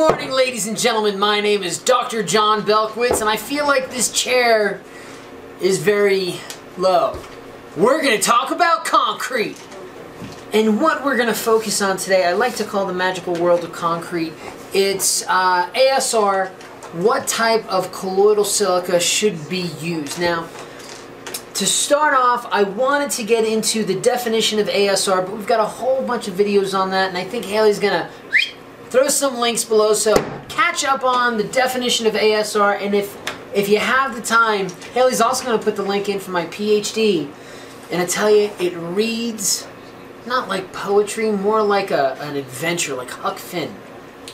morning, ladies and gentlemen. My name is Dr. Jon Belkowitz, and I feel like this chair is very low. We're going to talk about concrete. And what we're going to focus on today, I like to call the magical world of concrete. It's ASR, what type of colloidal silica should be used. Now, to start off, I wanted to get into the definition of ASR, but we've got a whole bunch of videos on that, and I think Haley's going to throw some links below, so catch up on the definition of ASR, and if you have the time, Haley's also going to put the link in for my PhD, and I tell you, it reads not like poetry, more like an adventure, like Huck Finn.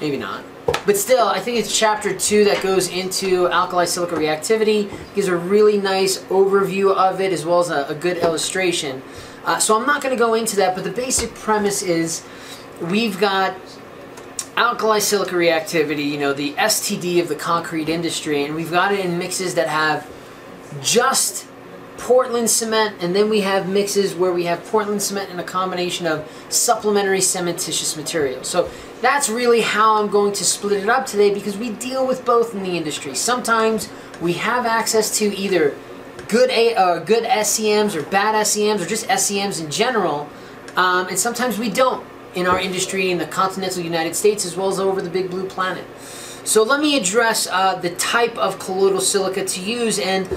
Maybe not. But still, I think it's chapter 2 that goes into alkali silica reactivity. Gives a really nice overview of it as well as a good illustration. So I'm not going to go into that, but the basic premise is we've got alkali silica reactivity, you know, the STD of the concrete industry, and we've got it in mixes that have just Portland cement, and then we have mixes where we have Portland cement and a combination of supplementary cementitious materials. So that's really how I'm going to split it up today, because we deal with both in the industry. Sometimes we have access to either good SCMs or bad SCMs or just SCMs in general, and sometimes we don't in our industry in the continental United States as well as over the big blue planet. So let me address the type of colloidal silica to use, and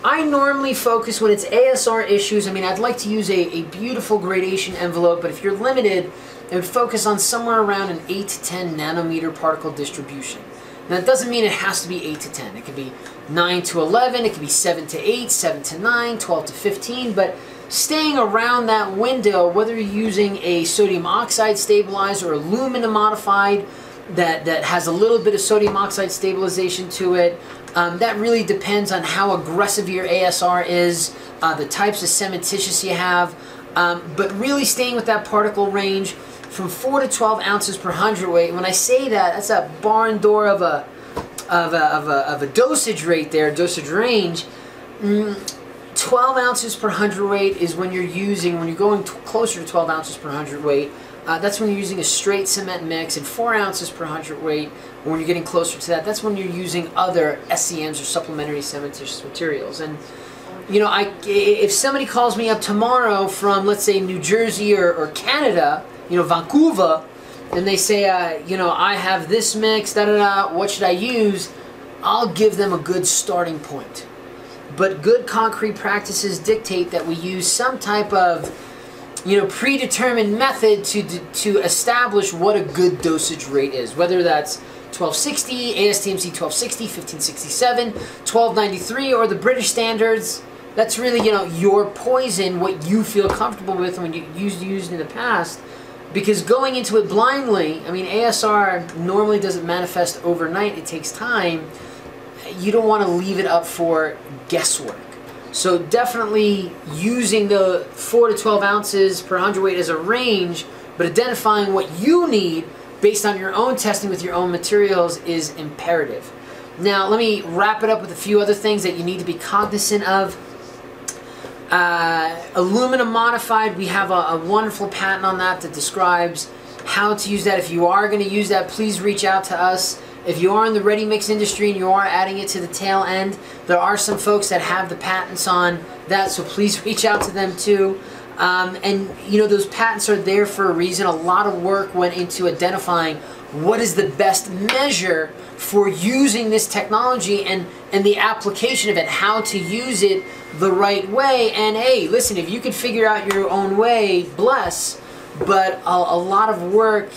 I normally focus when it's ASR issues. I mean, I'd like to use a beautiful gradation envelope, but if you're limited, I would focus on somewhere around an 8 to 10 nanometer particle distribution. Now, that doesn't mean it has to be 8 to 10. It could be 9 to 11, it could be 7 to 8, 7 to 9, 12 to 15, but staying around that window, whether you're using a sodium oxide stabilizer or aluminum modified that has a little bit of sodium oxide stabilization to it, that really depends on how aggressive your ASR is, the types of cementitious you have, but really staying with that particle range from 4 to 12 ounces per hundredweight. When I say that, that's a barn door of a dosage rate there, dosage range. 12 ounces per hundredweight is when you're going closer to 12 ounces per hundredweight. That's when you're using a straight cement mix, and 4 ounces per hundredweight, when you're getting closer to that, that's when you're using other SCMs or supplementary cementitious materials. And you know, if somebody calls me up tomorrow from, let's say, New Jersey or Canada, you know, Vancouver, and they say, you know, I have this mix, what should I use? I'll give them a good starting point. But good concrete practices dictate that we use some type of, you know, predetermined method to establish what a good dosage rate is, whether that's 1260, ASTMC 1260, 1567, 1293, or the British standards. That's really, you know, your poison, what you feel comfortable with when you used in the past. Because going into it blindly, I mean, ASR normally doesn't manifest overnight. It takes time. You don't want to leave it up for guesswork. So definitely using the 4 to 12 ounces per hundredweight as a range, but identifying what you need based on your own testing with your own materials is imperative. Now, let me wrap it up with a few other things that you need to be cognizant of. Aluminum modified, we have a wonderful patent on that describes how to use that. If you are going to use that, please reach out to us. If you are in the ready mix industry and you are adding it to the tail end, there are some folks that have the patents on that, so please reach out to them too. And you know, those patents are there for a reason. A lot of work went into identifying what is the best measure for using this technology and the application of it, how to use it the right way. And hey, listen, if you can figure out your own way, bless, but a lot of work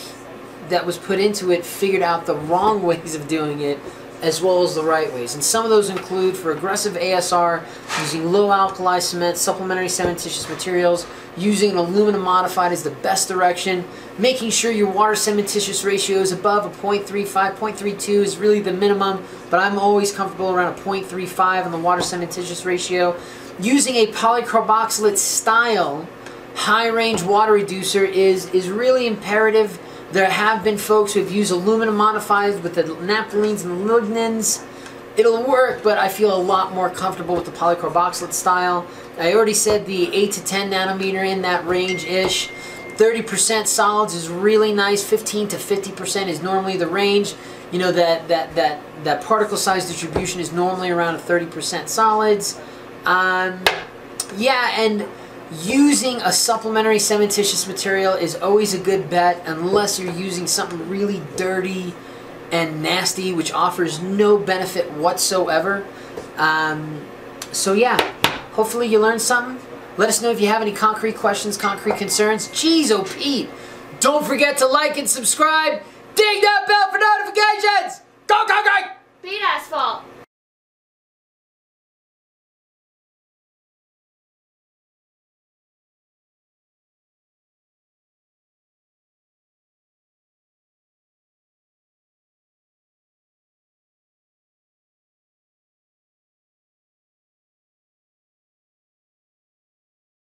that was put into it figured out the wrong ways of doing it as well as the right ways. And some of those include, for aggressive ASR, using low alkali cement, supplementary cementitious materials, using an aluminum modified is the best direction, making sure your water cementitious ratio is above a 0.35, 0.32 is really the minimum, but I'm always comfortable around a 0.35 on the water cementitious ratio. Using a polycarboxylate style high range water reducer is really imperative. There have been folks who have used aluminum modified with the naphthalines and the lignins. It'll work, but I feel a lot more comfortable with the polycarboxylate style. I already said the 8 to 10 nanometer in that range-ish. 30% solids is really nice. 15 to 50% is normally the range. You know, that particle size distribution is normally around 30% solids. Yeah, and using a supplementary cementitious material is always a good bet unless you're using something really dirty and nasty, which offers no benefit whatsoever. So yeah, hopefully you learned something. Let us know if you have any concrete questions, concrete concerns. Jeez, oh Pete, don't forget to like and subscribe. Ding that bell for notifications! Go, go, go! Beat asphalt.